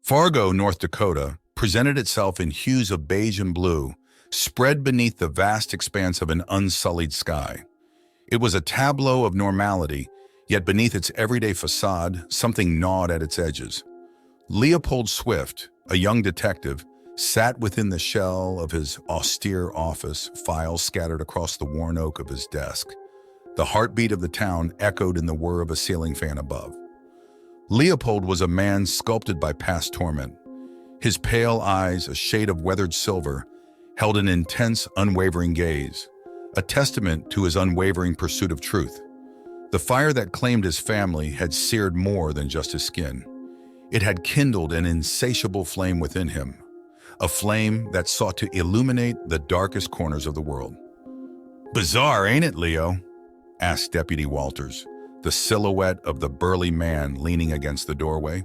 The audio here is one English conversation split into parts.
Fargo, North Dakota, presented itself in hues of beige and blue, spread beneath the vast expanse of an unsullied sky. It was a tableau of normality, yet beneath its everyday facade, something gnawed at its edges. Leopold Swift, a young detective, sat within the shell of his austere office, files scattered across the worn oak of his desk. The heartbeat of the town echoed in the whir of a ceiling fan above. Leopold was a man sculpted by past torment. His pale eyes, a shade of weathered silver, held an intense, unwavering gaze, a testament to his unwavering pursuit of truth. The fire that claimed his family had seared more than just his skin. It had kindled an insatiable flame within him, a flame that sought to illuminate the darkest corners of the world. "Bizarre, ain't it, Leo?" asked Deputy Walters, the silhouette of the burly man leaning against the doorway,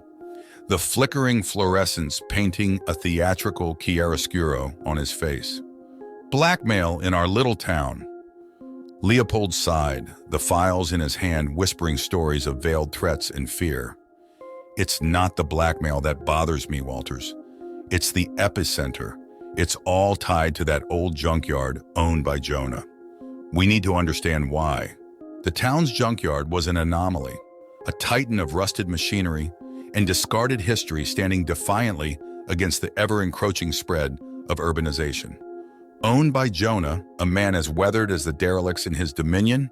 the flickering fluorescence painting a theatrical chiaroscuro on his face. "Blackmail in our little town." Leopold sighed, the files in his hand whispering stories of veiled threats and fear. "It's not the blackmail that bothers me, Walters. It's the epicenter. It's all tied to that old junkyard owned by Jonah. We need to understand why." The town's junkyard was an anomaly, a titan of rusted machinery and discarded history standing defiantly against the ever-encroaching spread of urbanization. Owned by Jonah, a man as weathered as the derelicts in his dominion,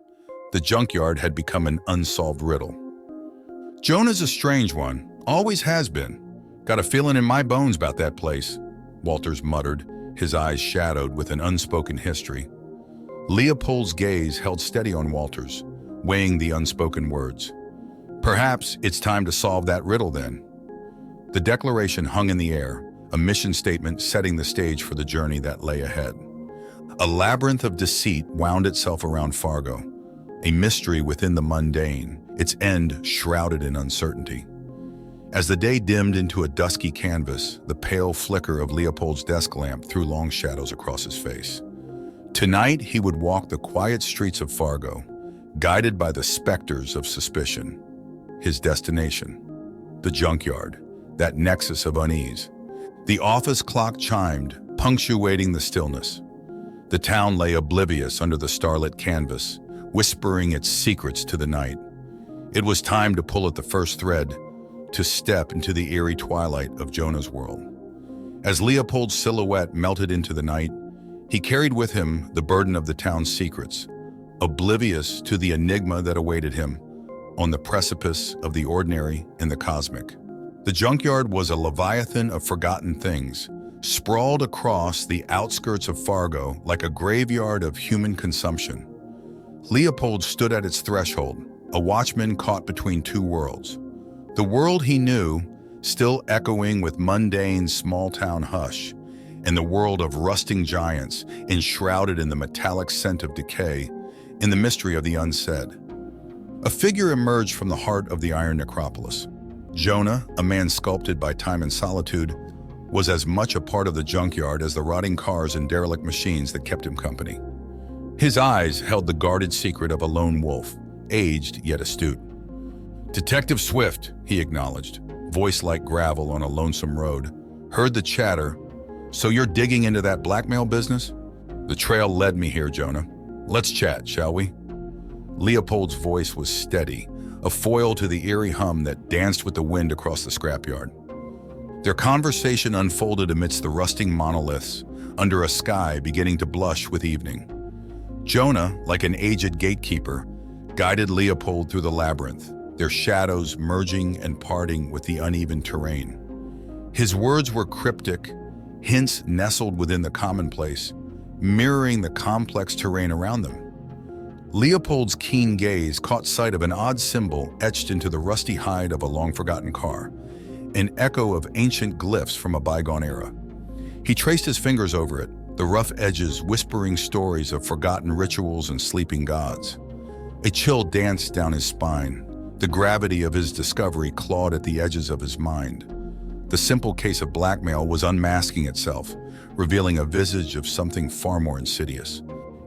the junkyard had become an unsolved riddle. "Jonah's a strange one, always has been. Got a feeling in my bones about that place," Walters muttered, his eyes shadowed with an unspoken history. Leopold's gaze held steady on Walters, weighing the unspoken words. "Perhaps it's time to solve that riddle then." The declaration hung in the air, a mission statement setting the stage for the journey that lay ahead. A labyrinth of deceit wound itself around Fargo, a mystery within the mundane, its end shrouded in uncertainty. As the day dimmed into a dusky canvas, the pale flicker of Leopold's desk lamp threw long shadows across his face. Tonight, he would walk the quiet streets of Fargo, guided by the specters of suspicion. His destination, the junkyard, that nexus of unease. The office clock chimed, punctuating the stillness. The town lay oblivious under the starlit canvas, whispering its secrets to the night. It was time to pull at the first thread, to step into the eerie twilight of Jonah's world. As Leopold's silhouette melted into the night, he carried with him the burden of the town's secrets, oblivious to the enigma that awaited him on the precipice of the ordinary and the cosmic. The junkyard was a leviathan of forgotten things, sprawled across the outskirts of Fargo like a graveyard of human consumption. Leopold stood at its threshold, a watchman caught between two worlds. The world he knew, still echoing with mundane small-town hush, and the world of rusting giants enshrouded in the metallic scent of decay, in the mystery of the unsaid. A figure emerged from the heart of the iron necropolis. Jonah, a man sculpted by time and solitude, was as much a part of the junkyard as the rotting cars and derelict machines that kept him company. His eyes held the guarded secret of a lone wolf, aged yet astute. "Detective Swift," he acknowledged, voice like gravel on a lonesome road, heard the chatter. "So you're digging into that blackmail business?" "The trail led me here, Jonah. Let's chat, shall we?" Leopold's voice was steady, a foil to the eerie hum that danced with the wind across the scrapyard. Their conversation unfolded amidst the rusting monoliths, under a sky beginning to blush with evening. Jonah, like an aged gatekeeper, guided Leopold through the labyrinth, their shadows merging and parting with the uneven terrain. His words were cryptic, hints nestled within the commonplace, mirroring the complex terrain around them. Leopold's keen gaze caught sight of an odd symbol etched into the rusty hide of a long-forgotten car, an echo of ancient glyphs from a bygone era. He traced his fingers over it, the rough edges whispering stories of forgotten rituals and sleeping gods. A chill danced down his spine. The gravity of his discovery clawed at the edges of his mind. The simple case of blackmail was unmasking itself, revealing a visage of something far more insidious.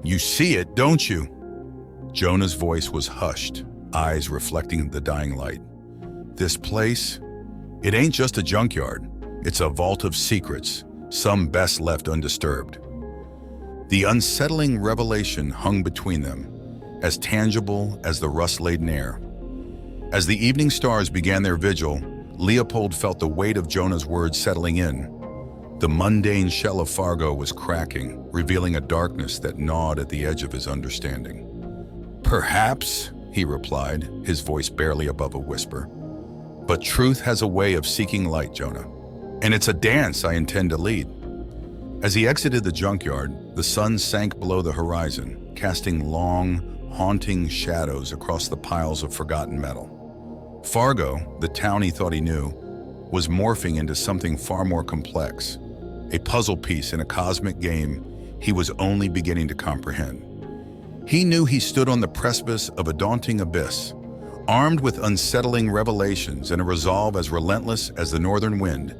"You see it, don't you?" Jonah's voice was hushed, eyes reflecting the dying light. "This place, It ain't just a junkyard. It's a vault of secrets, some best left undisturbed. The unsettling revelation hung between them, as tangible as the rust-laden air. As the evening stars began their vigil, Leopold felt the weight of Jonah's words settling in. The mundane shell of Fargo was cracking, revealing a darkness that gnawed at the edge of his understanding. "Perhaps," he replied, his voice barely above a whisper. "But truth has a way of seeking light, Jonah. And it's a dance I intend to lead." As he exited the junkyard, the sun sank below the horizon, casting long, haunting shadows across the piles of forgotten metal. Fargo, the town he thought he knew, was morphing into something far more complex, a puzzle piece in a cosmic game he was only beginning to comprehend. He knew he stood on the precipice of a daunting abyss, armed with unsettling revelations and a resolve as relentless as the northern wind.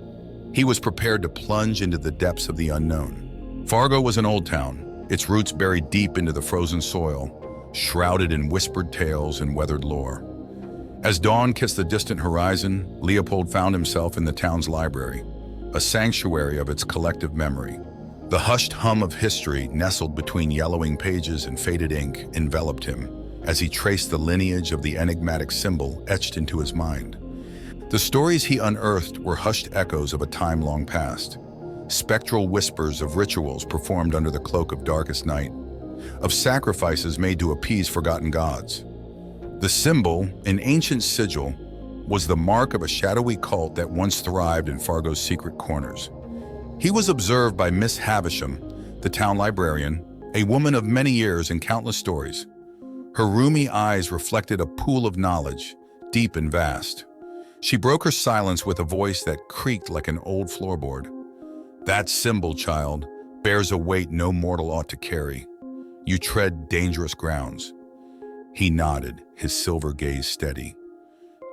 He was prepared to plunge into the depths of the unknown. Fargo was an old town, its roots buried deep into the frozen soil, shrouded in whispered tales and weathered lore. As dawn kissed the distant horizon, Leopold found himself in the town's library, a sanctuary of its collective memory. The hushed hum of history nestled between yellowing pages and faded ink enveloped him as he traced the lineage of the enigmatic symbol etched into his mind. The stories he unearthed were hushed echoes of a time long past, spectral whispers of rituals performed under the cloak of darkest night, of sacrifices made to appease forgotten gods. The symbol, an ancient sigil, was the mark of a shadowy cult that once thrived in Fargo's secret corners. He was observed by Miss Havisham, the town librarian, a woman of many years and countless stories. Her rheumy eyes reflected a pool of knowledge, deep and vast. She broke her silence with a voice that creaked like an old floorboard. "That symbol, child, bears a weight no mortal ought to carry. You tread dangerous grounds." He nodded, his silver gaze steady.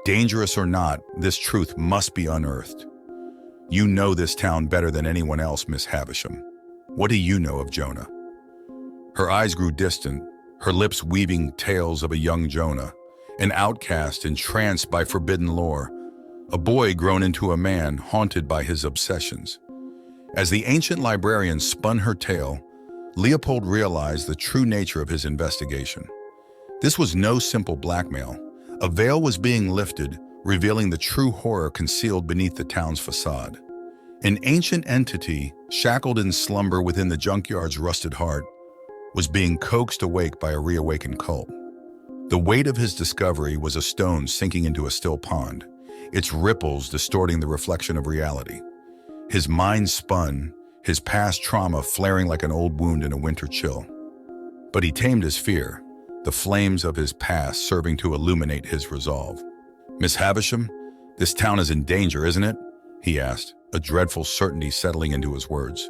"Dangerous or not, this truth must be unearthed. You know this town better than anyone else, Miss Havisham. What do you know of Jonah?" Her eyes grew distant, her lips weaving tales of a young Jonah, an outcast entranced by forbidden lore, a boy grown into a man haunted by his obsessions. As the ancient librarian spun her tale, Leopold realized the true nature of his investigation. This was no simple blackmail. A veil was being lifted, revealing the true horror concealed beneath the town's facade. An ancient entity, shackled in slumber within the junkyard's rusted heart, was being coaxed awake by a reawakened cult. The weight of his discovery was a stone sinking into a still pond, its ripples distorting the reflection of reality. His mind spun, his past trauma flaring like an old wound in a winter chill. But he tamed his fear, the flames of his past serving to illuminate his resolve. "Miss Havisham, this town is in danger, isn't it?" he asked, a dreadful certainty settling into his words.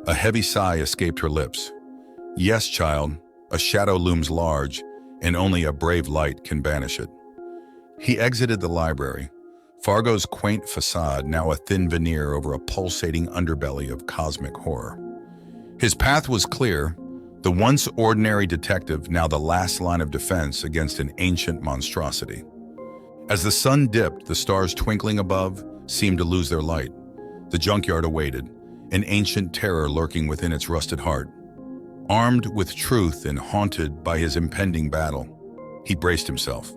A heavy sigh escaped her lips. "Yes, child, a shadow looms large, and only a brave light can banish it." He exited the library, Fargo's quaint facade now a thin veneer over a pulsating underbelly of cosmic horror. His path was clear, the once ordinary detective now the last line of defense against an ancient monstrosity. As the sun dipped, the stars twinkling above seemed to lose their light. The junkyard awaited, an ancient terror lurking within its rusted heart. Armed with truth and haunted by his impending battle, he braced himself.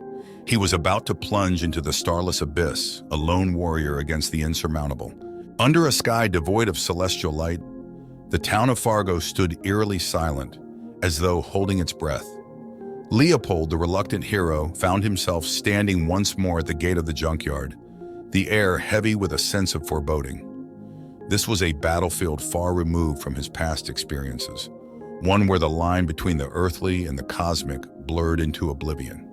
He was about to plunge into the starless abyss, a lone warrior against the insurmountable. Under a sky devoid of celestial light, the town of Fargo stood eerily silent, as though holding its breath. Leopold, the reluctant hero, found himself standing once more at the gate of the junkyard, the air heavy with a sense of foreboding. This was a battlefield far removed from his past experiences, one where the line between the earthly and the cosmic blurred into oblivion.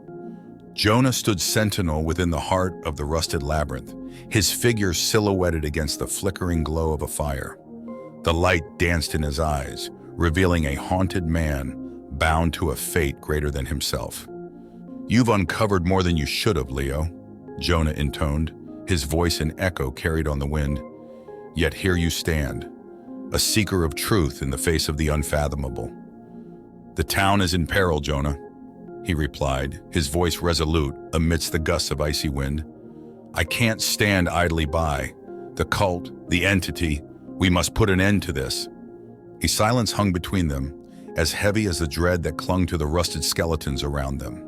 Jonah stood sentinel within the heart of the rusted labyrinth, his figure silhouetted against the flickering glow of a fire. The light danced in his eyes, revealing a haunted man bound to a fate greater than himself. "You've uncovered more than you should have, Leo," Jonah intoned, his voice an echo carried on the wind. "Yet here you stand, a seeker of truth in the face of the unfathomable." "The town is in peril, Jonah," he replied, his voice resolute amidst the gusts of icy wind. I can't stand idly by. The cult, the entity, we must put an end to this." A silence hung between them, as heavy as the dread that clung to the rusted skeletons around them.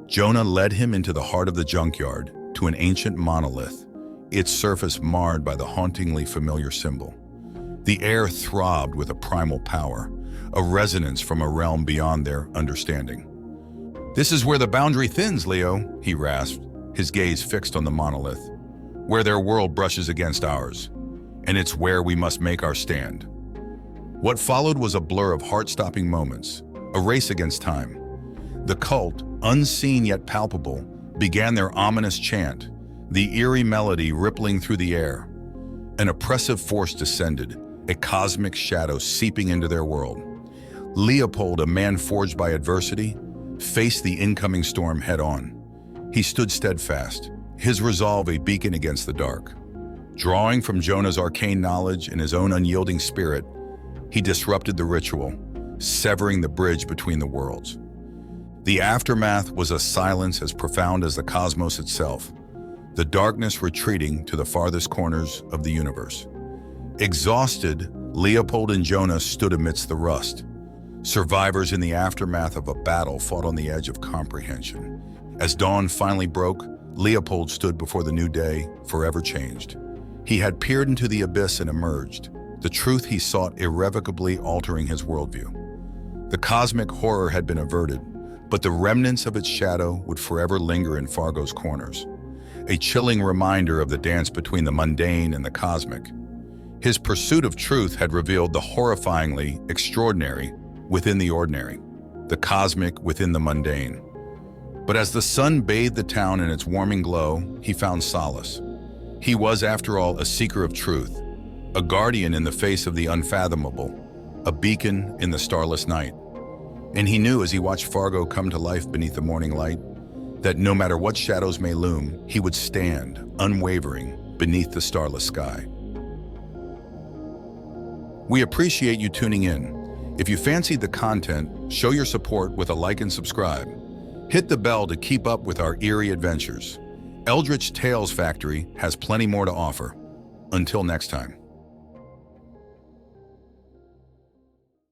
Jonah led him into the heart of the junkyard, to an ancient monolith, its surface marred by the hauntingly familiar symbol. The air throbbed with a primal power, a resonance from a realm beyond their understanding. "This is where the boundary thins, Leo," he rasped, his gaze fixed on the monolith. "Where their world brushes against ours. And it's where we must make our stand." What followed was a blur of heart-stopping moments, a race against time. The cult, unseen yet palpable, began their ominous chant, the eerie melody rippling through the air. An oppressive force descended, a cosmic shadow seeping into their world. Leopold, a man forged by adversity, faced the incoming storm head-on. He stood steadfast, his resolve a beacon against the dark. Drawing from Jonah's arcane knowledge and his own unyielding spirit, he disrupted the ritual, severing the bridge between the worlds. The aftermath was a silence as profound as the cosmos itself, the darkness retreating to the farthest corners of the universe. Exhausted, Leopold and Jonah stood amidst the rust, survivors in the aftermath of a battle fought on the edge of comprehension. As dawn finally broke, Leopold stood before the new day, forever changed. He had peered into the abyss and emerged, the truth he sought irrevocably altering his worldview. The cosmic horror had been averted, but the remnants of its shadow would forever linger in Fargo's corners, a chilling reminder of the dance between the mundane and the cosmic. His pursuit of truth had revealed the horrifyingly extraordinary within the ordinary, the cosmic within the mundane. But as the sun bathed the town in its warming glow, he found solace. He was, after all, a seeker of truth, a guardian in the face of the unfathomable, a beacon in the starless night. And he knew as he watched Fargo come to life beneath the morning light, that no matter what shadows may loom, he would stand, unwavering, beneath the starless sky. We appreciate you tuning in. If you fancied the content, show your support with a like and subscribe. Hit the bell to keep up with our eerie adventures. Eldritch Tales Factory has plenty more to offer. Until next time.